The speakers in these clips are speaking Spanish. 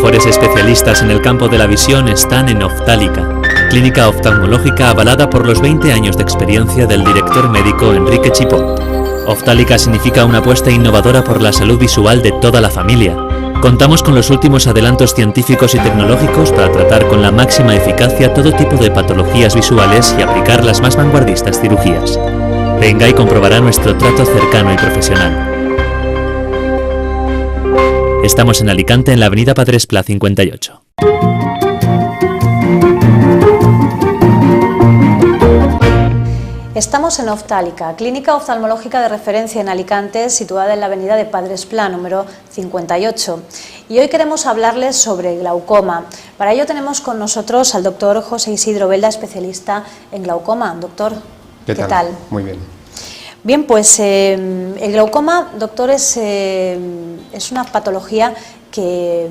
mejores especialistas en el campo de la visión están en Optálica, clínica oftalmológica avalada por los 20 años de experiencia del director médico Enrique Chipó. Optálica significa una apuesta innovadora por la salud visual de toda la familia. Contamos con los últimos adelantos científicos y tecnológicos para tratar con la máxima eficacia todo tipo de patologías visuales y aplicar las más vanguardistas cirugías. Venga y comprobará nuestro trato cercano y profesional. Estamos en Alicante, en la avenida Padre Esplá 58. Estamos en Optálica, clínica oftalmológica de referencia en Alicante, situada en la avenida de Padre Esplá, número 58. Y hoy queremos hablarles sobre glaucoma. Para ello tenemos con nosotros al doctor José Isidro Belda, especialista en glaucoma. Doctor, ¿qué tal? Muy bien. Bien, pues el glaucoma, doctor, es una patología que,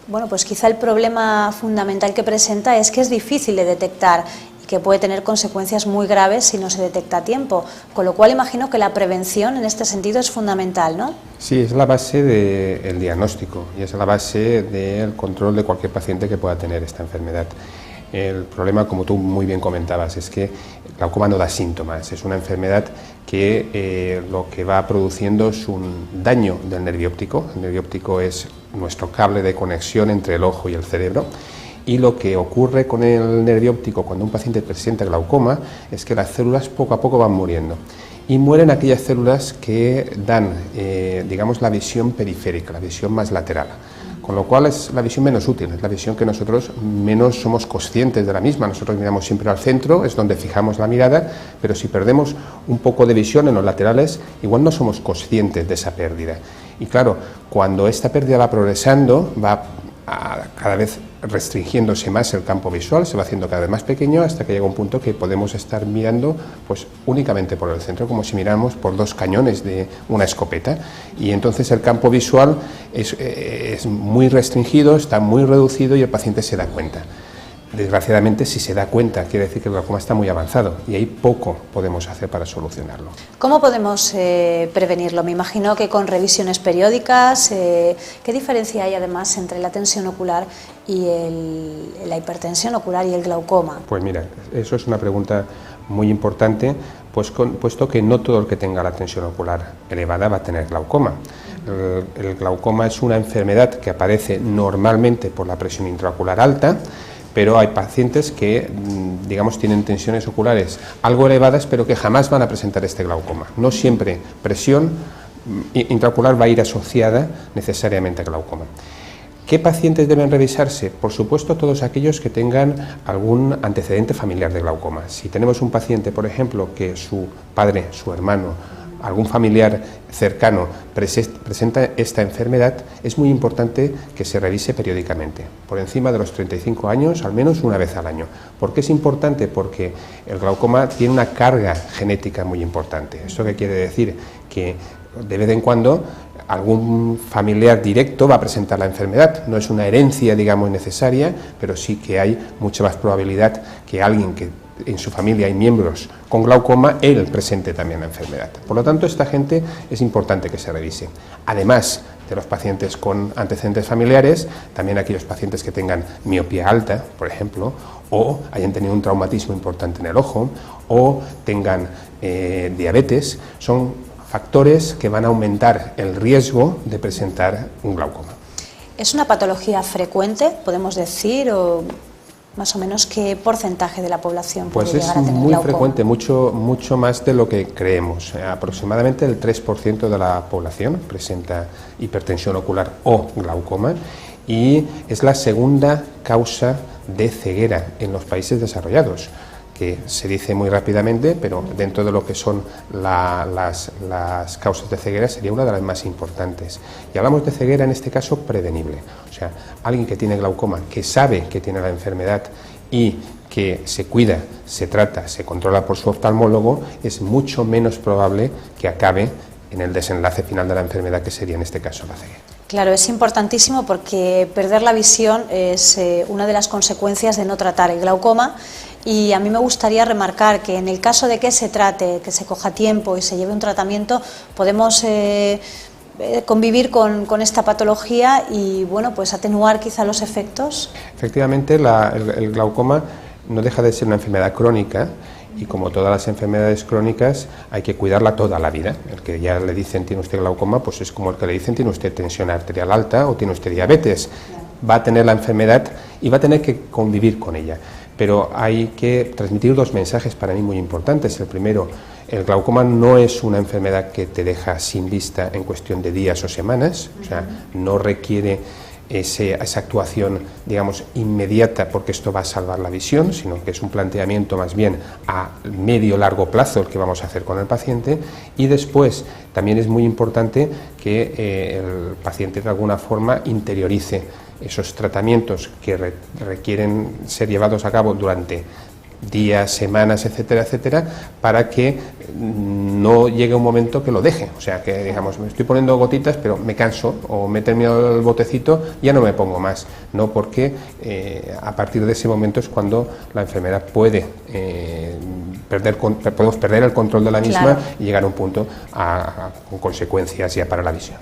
bueno, pues quizá el problema fundamental que presenta es que es difícil de detectar y que puede tener consecuencias muy graves si no se detecta a tiempo, con lo cual imagino que la prevención en este sentido es fundamental, ¿no? Sí, es la base del diagnóstico y es la base del control de cualquier paciente que pueda tener esta enfermedad. El problema, como tú muy bien comentabas, es que el glaucoma no da síntomas, es una enfermedad que lo que va produciendo es un daño del nervio óptico. El nervio óptico es nuestro cable de conexión entre el ojo y el cerebro, y lo que ocurre con el nervio óptico cuando un paciente presenta glaucoma es que las células poco a poco van muriendo. Y mueren aquellas células que dan, digamos, la visión periférica, la visión más lateral. Con lo cual es la visión menos útil, es la visión que nosotros menos somos conscientes de la misma. Nosotros miramos siempre al centro, es donde fijamos la mirada, pero si perdemos un poco de visión en los laterales, igual no somos conscientes de esa pérdida. Y claro, cuando esta pérdida va progresando, va cada vez restringiéndose más el campo visual, se va haciendo cada vez más pequeño hasta que llega un punto que podemos estar mirando pues únicamente por el centro, como si miráramos por dos cañones de una escopeta, y entonces el campo visual es muy restringido, está muy reducido y el paciente se da cuenta. Desgraciadamente, si se da cuenta, quiere decir que el glaucoma está muy avanzado y ahí poco podemos hacer para solucionarlo. ¿Cómo podemos prevenirlo? Me imagino que con revisiones periódicas. ¿Qué diferencia hay además entre la tensión ocular y la hipertensión ocular y el glaucoma? Pues mira, eso es una pregunta muy importante, puesto que no todo el que tenga la tensión ocular elevada va a tener glaucoma. El glaucoma es una enfermedad que aparece normalmente por la presión intraocular alta, pero hay pacientes que, digamos, tienen tensiones oculares algo elevadas, pero que jamás van a presentar este glaucoma. No siempre presión intraocular va a ir asociada necesariamente a glaucoma. ¿Qué pacientes deben revisarse? Por supuesto, todos aquellos que tengan algún antecedente familiar de glaucoma. Si tenemos un paciente, por ejemplo, que su padre, su hermano, algún familiar cercano presenta esta enfermedad, es muy importante que se revise periódicamente, por encima de los 35 años, al menos una vez al año. ¿Por qué es importante? Porque el glaucoma tiene una carga genética muy importante. ¿Esto qué quiere decir? Que de vez en cuando algún familiar directo va a presentar la enfermedad. No es una herencia, digamos, necesaria, pero sí que hay mucha más probabilidad que alguien que en su familia hay miembros con glaucoma, él presente también la enfermedad. Por lo tanto, esta gente es importante que se revise. Además de los pacientes con antecedentes familiares, también aquellos pacientes que tengan miopía alta, por ejemplo, o hayan tenido un traumatismo importante en el ojo, o tengan diabetes, son factores que van a aumentar el riesgo de presentar un glaucoma. ¿Es una patología frecuente, podemos decir, o más o menos qué porcentaje de la población puede llegar a tener glaucoma? Pues es muy frecuente, mucho más de lo que creemos. Aproximadamente el 3% de la población presenta hipertensión ocular o glaucoma, y es la segunda causa de ceguera en los países desarrollados, que se dice muy rápidamente, pero dentro de lo que son las causas de ceguera sería una de las más importantes. Y hablamos de ceguera en este caso prevenible, o sea, alguien que tiene glaucoma, que sabe que tiene la enfermedad y que se cuida, se trata, se controla por su oftalmólogo, es mucho menos probable que acabe en el desenlace final de la enfermedad, que sería en este caso la ceguera. Claro, es importantísimo porque perder la visión es una de las consecuencias de no tratar el glaucoma, y a mí me gustaría remarcar que en el caso de que se trate, que se coja tiempo y se lleve un tratamiento, podemos convivir con esta patología y bueno, pues atenuar quizá los efectos. Efectivamente, el glaucoma no deja de ser una enfermedad crónica y como todas las enfermedades crónicas hay que cuidarla toda la vida. El que ya le dicen tiene usted glaucoma, pues es como el que le dicen tiene usted tensión arterial alta o tiene usted diabetes. Va a tener la enfermedad y va a tener que convivir con ella. Pero hay que transmitir dos mensajes para mí muy importantes. El primero, el glaucoma no es una enfermedad que te deja sin vista en cuestión de días o semanas, o sea, no requiere esa actuación, digamos, inmediata porque esto va a salvar la visión, sino que es un planteamiento más bien a medio-largo plazo el que vamos a hacer con el paciente. Y después también es muy importante que el paciente de alguna forma interiorice esos tratamientos que requieren ser llevados a cabo durante días, semanas, etcétera, etcétera, para que no llegue un momento que lo deje, o sea, que digamos, me estoy poniendo gotitas, pero me canso, o me he terminado el botecito, ya no me pongo más, no, porque a partir de ese momento es cuando la enfermedad puede podemos perder el control de la misma, claro, y llegar a un punto con consecuencias ya para la visión.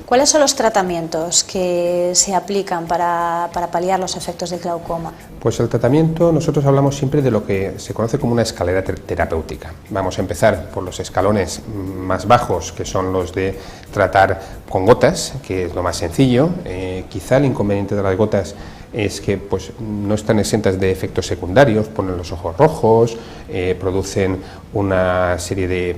¿Cuáles son los tratamientos que se aplican para paliar los efectos del glaucoma? Pues el tratamiento, nosotros hablamos siempre de lo que se conoce como una escalera terapéutica. Vamos a empezar por los escalones más bajos, que son los de tratar con gotas, que es lo más sencillo. Quizá el inconveniente de las gotas es que pues, no están exentas de efectos secundarios, ponen los ojos rojos, producen una serie de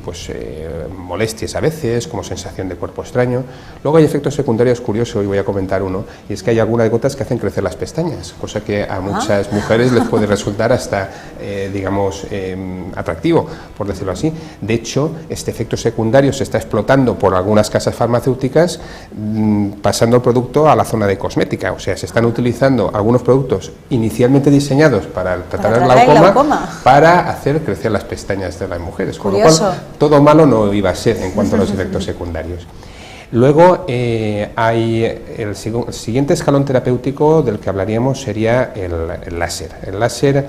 molestias a veces, como sensación de cuerpo extraño. Luego hay efectos secundarios curiosos, y voy a comentar uno, y es que hay algunas gotas que hacen crecer las pestañas, cosa que a muchas mujeres les puede resultar hasta, atractivo, por decirlo así. De hecho, este efecto secundario se está explotando por algunas casas farmacéuticas, pasando el producto a la zona de cosmética, o sea, se están utilizando algunos productos inicialmente diseñados para tratar el glaucoma para hacer crecer las pestañas de las mujeres, con lo cual todo malo no iba a ser en cuanto a los efectos secundarios. Luego hay el siguiente escalón terapéutico del que hablaríamos sería el láser. El láser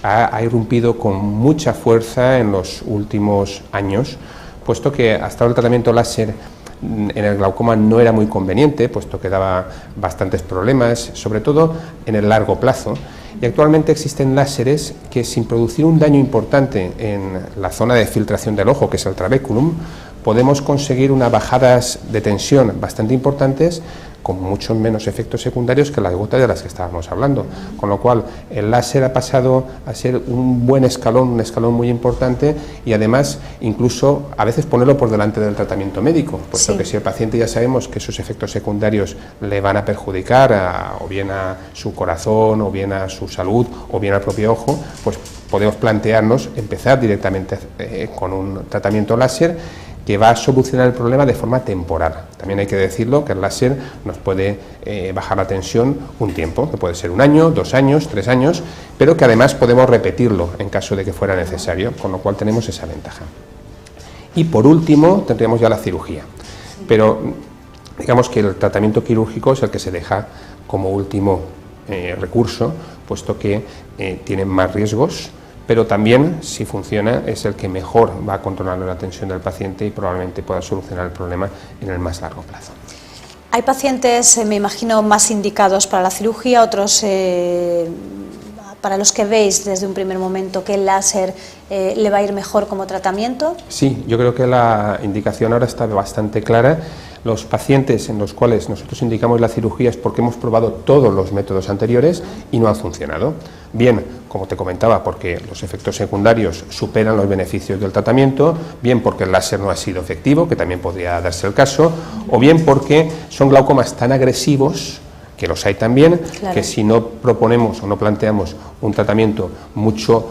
ha irrumpido con mucha fuerza en los últimos años, puesto que hasta ahora el tratamiento láser en el glaucoma no era muy conveniente, puesto que daba bastantes problemas, sobre todo en el largo plazo. Y actualmente existen láseres que, sin producir un daño importante en la zona de filtración del ojo, que es el trabéculum, podemos conseguir unas bajadas de tensión bastante importantes con muchos menos efectos secundarios que las gotas de las que estábamos hablando, con lo cual el láser ha pasado a ser un buen escalón, un escalón muy importante, y además incluso a veces ponerlo por delante del tratamiento médico, puesto que si el paciente ya sabemos que sus efectos secundarios le van a perjudicar o bien a su corazón, o bien a su salud, o bien al propio ojo, pues podemos plantearnos empezar directamente con un tratamiento láser que va a solucionar el problema de forma temporal. También hay que decirlo que el láser nos puede bajar la tensión un tiempo, que puede ser 1 año, 2 años, 3 años, pero que además podemos repetirlo en caso de que fuera necesario, con lo cual tenemos esa ventaja. Y por último tendríamos ya la cirugía, pero digamos que el tratamiento quirúrgico es el que se deja como último recurso, puesto que tiene más riesgos, pero también, si funciona, es el que mejor va a controlar la tensión del paciente y probablemente pueda solucionar el problema en el más largo plazo. Hay pacientes, me imagino, más indicados para la cirugía, otros para los que veis desde un primer momento que el láser le va a ir mejor como tratamiento. Sí, yo creo que la indicación ahora está bastante clara. Los pacientes en los cuales nosotros indicamos la cirugía es porque hemos probado todos los métodos anteriores y no han funcionado. Bien, como te comentaba, porque los efectos secundarios superan los beneficios del tratamiento, bien porque el láser no ha sido efectivo, que también podría darse el caso, o bien porque son glaucomas tan agresivos, que los hay también, claro, que si no proponemos o no planteamos un tratamiento mucho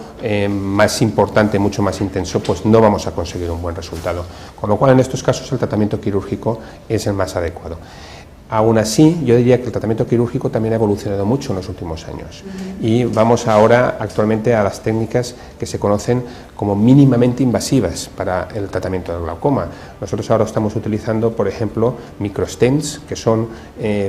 más importante, mucho más intenso, pues no vamos a conseguir un buen resultado. Con lo cual, en estos casos, el tratamiento quirúrgico es el más adecuado. Aún así, yo diría que el tratamiento quirúrgico también ha evolucionado mucho en los últimos años y vamos ahora actualmente a las técnicas que se conocen como mínimamente invasivas para el tratamiento del glaucoma. Nosotros ahora estamos utilizando, por ejemplo, microstents, que son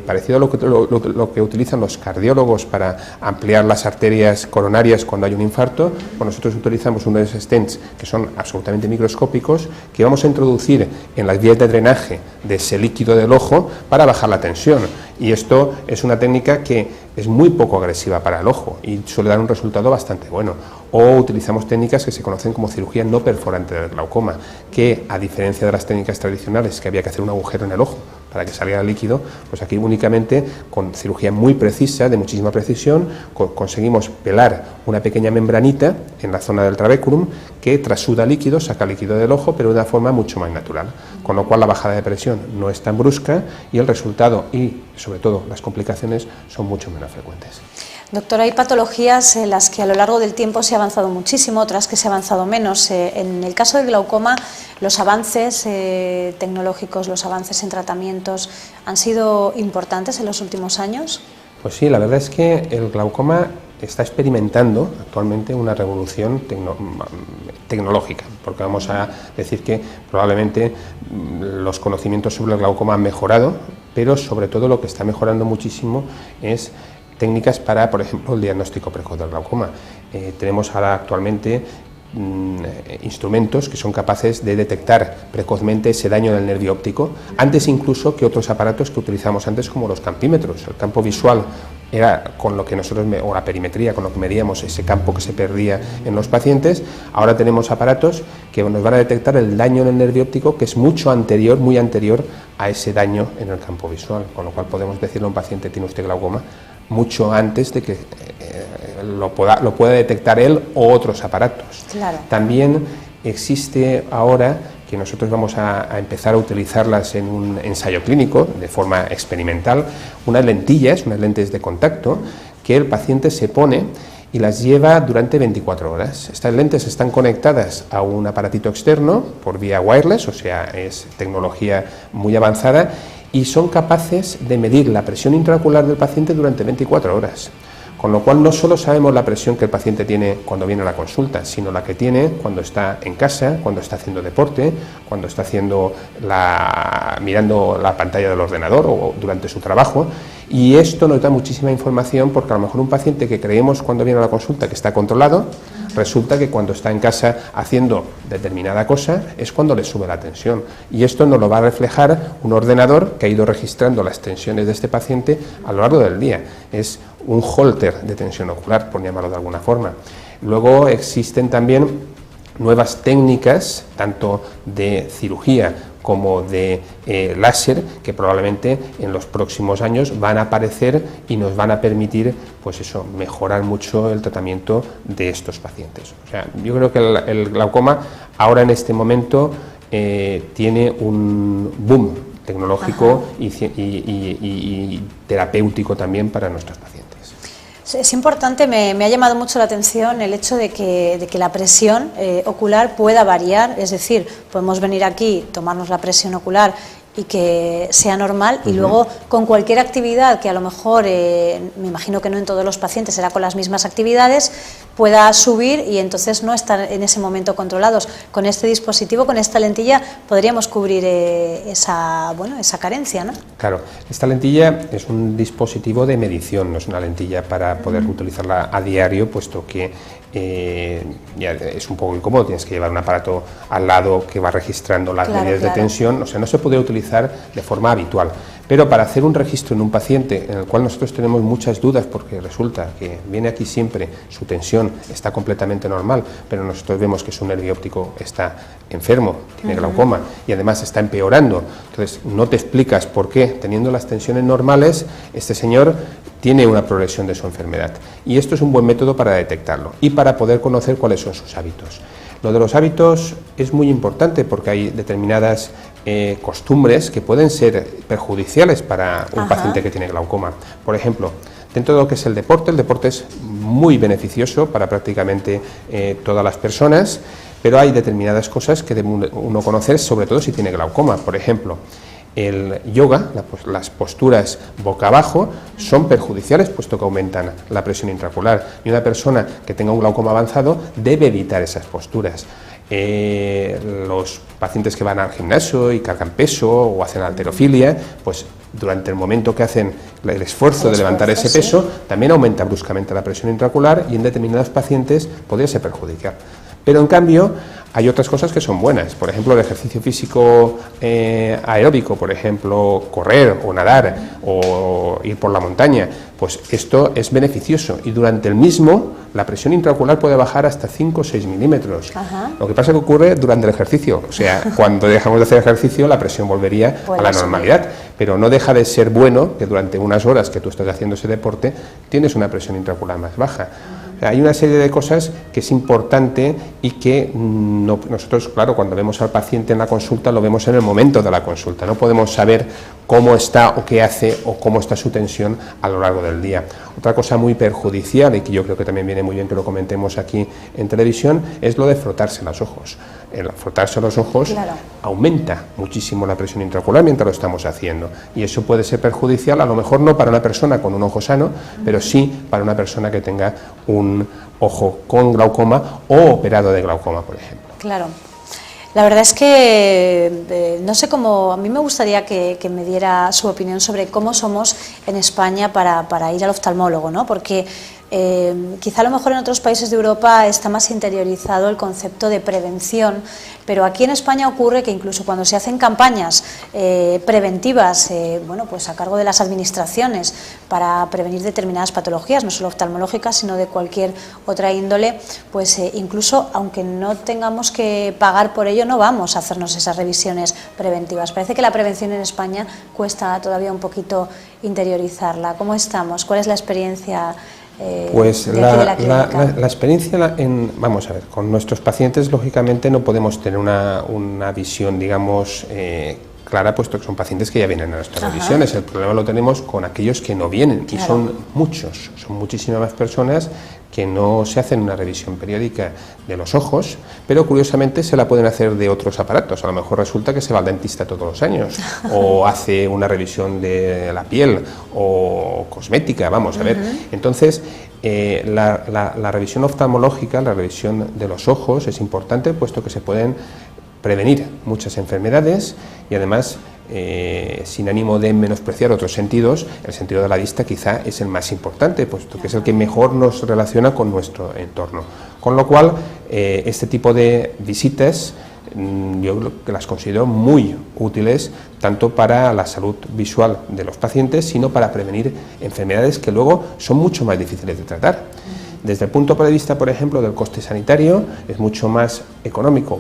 parecido a lo que utilizan los cardiólogos para ampliar las arterias coronarias cuando hay un infarto. Pues nosotros utilizamos unos stents que son absolutamente microscópicos, que vamos a introducir en las vías de drenaje de ese líquido del ojo para bajar la tensión, y esto es una técnica que es muy poco agresiva para el ojo y suele dar un resultado bastante bueno. O utilizamos técnicas que se conocen como cirugía no perforante del glaucoma, que a diferencia de las técnicas tradicionales, que había que hacer un agujero en el ojo para que saliera el líquido, pues aquí únicamente con cirugía muy precisa, de muchísima precisión, conseguimos pelar una pequeña membranita en la zona del trabéculum que trasuda líquido, saca líquido del ojo, pero de una forma mucho más natural, con lo cual la bajada de presión no es tan brusca y el resultado y sobre todo las complicaciones son mucho menos frecuentes. Doctor, hay patologías en las que a lo largo del tiempo se ha avanzado muchísimo, otras que se ha avanzado menos. En el caso del glaucoma, los avances tecnológicos, los avances en tratamientos, ¿han sido importantes en los últimos años? Pues sí, la verdad es que el glaucoma está experimentando actualmente una revolución tecnológica, porque vamos a decir que probablemente los conocimientos sobre el glaucoma han mejorado, pero sobre todo lo que está mejorando muchísimo es técnicas para, por ejemplo, el diagnóstico precoz del glaucoma. Tenemos ahora actualmente instrumentos que son capaces de detectar precozmente ese daño del nervio óptico, antes incluso que otros aparatos que utilizamos antes, como los campímetros. El campo visual era con lo que nosotros, o la perimetría, con lo que medíamos ese campo que se perdía en los pacientes. Ahora tenemos aparatos que nos van a detectar el daño en el nervio óptico, que es mucho anterior, muy anterior a ese daño en el campo visual, con lo cual podemos decirle a un paciente: tiene usted glaucoma, mucho antes de que lo pueda detectar él o otros aparatos. Claro. También existe ahora, que nosotros vamos a empezar a utilizarlas en un ensayo clínico de forma experimental, unas lentes de contacto que el paciente se pone y las lleva durante 24 horas. Estas lentes están conectadas a un aparatito externo por vía wireless, o sea, es tecnología muy avanzada, y son capaces de medir la presión intraocular del paciente durante 24 horas. Con lo cual no solo sabemos la presión que el paciente tiene cuando viene a la consulta, sino la que tiene cuando está en casa, cuando está haciendo deporte, cuando está mirando la pantalla del ordenador o durante su trabajo. Y esto nos da muchísima información, porque a lo mejor un paciente que creemos cuando viene a la consulta que está controlado, resulta que cuando está en casa haciendo determinada cosa es cuando le sube la tensión. Y esto nos lo va a reflejar un ordenador que ha ido registrando las tensiones de este paciente a lo largo del día. Es un holter de tensión ocular, por llamarlo de alguna forma. Luego existen también nuevas técnicas, tanto de cirugía como de láser, que probablemente en los próximos años van a aparecer y nos van a permitir, pues eso, mejorar mucho el tratamiento de estos pacientes. O sea, yo creo que el glaucoma ahora en este momento tiene un boom tecnológico y terapéutico también para nuestros pacientes. Es importante, me ha llamado mucho la atención el hecho de que la presión ocular pueda variar, es decir, podemos venir aquí, tomarnos la presión ocular y que sea normal, y luego con cualquier actividad que a lo mejor, me imagino que no en todos los pacientes será con las mismas actividades, pueda subir y entonces no estar en ese momento controlados. Con este dispositivo, con esta lentilla, podríamos cubrir esa carencia, ¿no? Claro, esta lentilla es un dispositivo de medición, no es una lentilla para poder utilizarla a diario, puesto que ya es un poco incómodo, tienes que llevar un aparato al lado que va registrando las medidas de tensión, o sea, no se puede utilizar de forma habitual. Pero para hacer un registro en un paciente en el cual nosotros tenemos muchas dudas, porque resulta que viene aquí siempre, su tensión está completamente normal, pero nosotros vemos que su nervio óptico está enfermo, tiene glaucoma y además está empeorando, entonces no te explicas por qué, teniendo las tensiones normales, este señor tiene una progresión de su enfermedad. Y esto es un buen método para detectarlo y para poder conocer cuáles son sus hábitos. Lo de los hábitos es muy importante, porque hay determinadas costumbres que pueden ser perjudiciales para un paciente que tiene glaucoma. Por ejemplo, dentro de lo que es el deporte es muy beneficioso para prácticamente todas las personas, pero hay determinadas cosas que debe uno conocer, sobre todo si tiene glaucoma. Por ejemplo, el yoga, las posturas boca abajo, son perjudiciales puesto que aumentan la presión intraocular, y una persona que tenga un glaucoma avanzado debe evitar esas posturas. Los pacientes que van al gimnasio y cargan peso o hacen halterofilia, pues durante el momento que hacen el esfuerzo de levantar ese peso, también aumenta bruscamente la presión intraocular y en determinados pacientes podría ser perjudicial. Pero en cambio hay otras cosas que son buenas, por ejemplo el ejercicio físico aeróbico, por ejemplo correr o nadar o ir por la montaña, pues esto es beneficioso y durante el mismo la presión intraocular puede bajar hasta 5 o 6 milímetros. Lo que pasa es que ocurre durante el ejercicio, o sea, cuando dejamos de hacer ejercicio la presión volvería a la normalidad, pero no deja de ser bueno que durante unas horas que tú estás haciendo ese deporte tienes una presión intraocular más baja. Hay una serie de cosas que es importante y que nosotros, claro, cuando vemos al paciente en la consulta lo vemos en el momento de la consulta, no podemos saber cómo está o qué hace o cómo está su tensión a lo largo del día. Otra cosa muy perjudicial y que yo creo que también viene muy bien que lo comentemos aquí en televisión es lo de frotarse los ojos. El frotarse los ojos aumenta muchísimo la presión intraocular mientras lo estamos haciendo y eso puede ser perjudicial, a lo mejor no para una persona con un ojo sano, pero sí para una persona que tenga un ojo con glaucoma o operado de glaucoma, por ejemplo. Claro. La verdad es que no sé cómo, a mí me gustaría que me diera su opinión sobre cómo somos en España para ir al oftalmólogo, ¿no? Porque quizá a lo mejor en otros países de Europa está más interiorizado el concepto de prevención, pero aquí en España ocurre que incluso cuando se hacen campañas preventivas, bueno, pues a cargo de las administraciones para prevenir determinadas patologías, no solo oftalmológicas, sino de cualquier otra índole, pues incluso aunque no tengamos que pagar por ello, no vamos a hacernos esas revisiones preventivas. Parece que la prevención en España cuesta todavía un poquito interiorizarla. ¿Cómo estamos? ¿Cuál es la experiencia? Pues la experiencia, vamos a ver, con nuestros pacientes lógicamente no podemos tener una visión, digamos, clara, puesto que son pacientes que ya vienen a nuestras revisiones. El problema lo tenemos con aquellos que no vienen, y son muchos, son muchísimas más personas que no se hacen una revisión periódica de los ojos, pero curiosamente se la pueden hacer de otros aparatos. A lo mejor resulta que se va al dentista todos los años, o hace una revisión de la piel, o cosmética, vamos a ver. Entonces, la revisión oftalmológica, la revisión de los ojos es importante, puesto que se pueden prevenir muchas enfermedades y además, sin ánimo de menospreciar otros sentidos, el sentido de la vista quizá es el más importante, puesto que es el que mejor nos relaciona con nuestro entorno. Con lo cual, este tipo de visitas yo que las considero muy útiles, tanto para la salud visual de los pacientes, sino para prevenir enfermedades que luego son mucho más difíciles de tratar. Desde el punto de vista, por ejemplo, del coste sanitario, es mucho más económico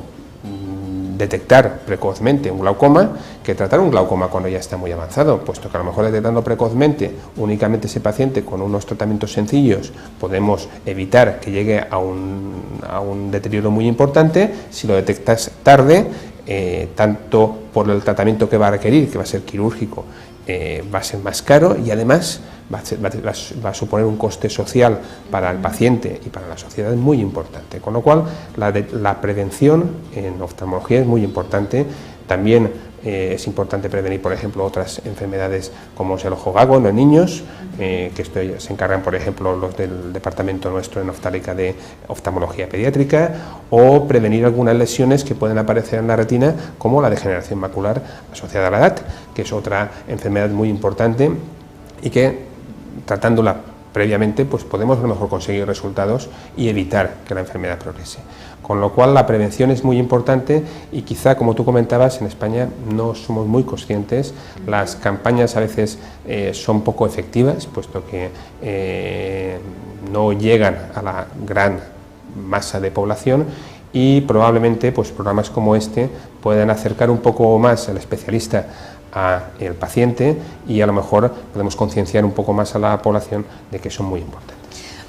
detectar precozmente un glaucoma que tratar un glaucoma cuando ya está muy avanzado, puesto que a lo mejor detectando precozmente únicamente ese paciente con unos tratamientos sencillos podemos evitar que llegue a un deterioro muy importante. Si lo detectas tarde, tanto por el tratamiento que va a requerir, que va a ser quirúrgico, va a ser más caro y además va a suponer un coste social para el paciente y para la sociedad muy importante, con lo cual la prevención en oftalmología es muy importante. También es importante prevenir, por ejemplo, otras enfermedades como es el ojo gago en los niños, que esto se encargan, por ejemplo, los del departamento nuestro en Oftálica de oftalmología pediátrica, o prevenir algunas lesiones que pueden aparecer en la retina, como la degeneración macular asociada a la edad, que es otra enfermedad muy importante y que, tratándola previamente, pues podemos a lo mejor conseguir resultados y evitar que la enfermedad progrese. Con lo cual la prevención es muy importante y quizá, como tú comentabas, en España no somos muy conscientes, las campañas a veces son poco efectivas, puesto que no llegan a la gran masa de población, y probablemente pues programas como este puedan acercar un poco más al especialista al paciente y a lo mejor podemos concienciar un poco más a la población de que son muy importantes.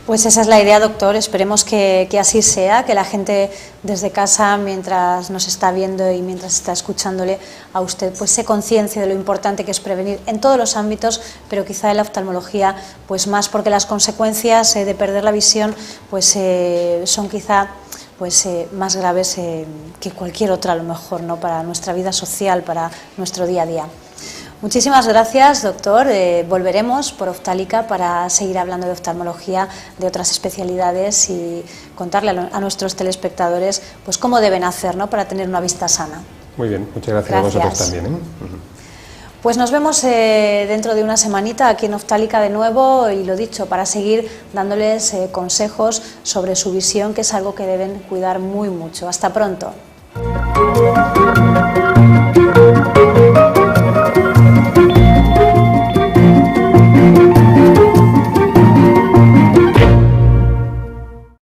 Pues esa es la idea, doctor. Esperemos que así sea, que la gente desde casa, mientras nos está viendo y mientras está escuchándole a usted, pues se conciencie de lo importante que es prevenir en todos los ámbitos, pero quizá en la oftalmología pues más, porque las consecuencias de perder la visión pues son quizá pues más graves que cualquier otra, a lo mejor, ¿no?, para nuestra vida social, para nuestro día a día. Muchísimas gracias, doctor. Volveremos por Oftálica para seguir hablando de oftalmología, de otras especialidades y contarle a nuestros telespectadores pues cómo deben hacer, ¿no?, para tener una vista sana. Muy bien, muchas gracias a vosotros también. Pues nos vemos dentro de una semanita aquí en Oftálica de nuevo y lo dicho, para seguir dándoles consejos sobre su visión, que es algo que deben cuidar muy mucho. Hasta pronto.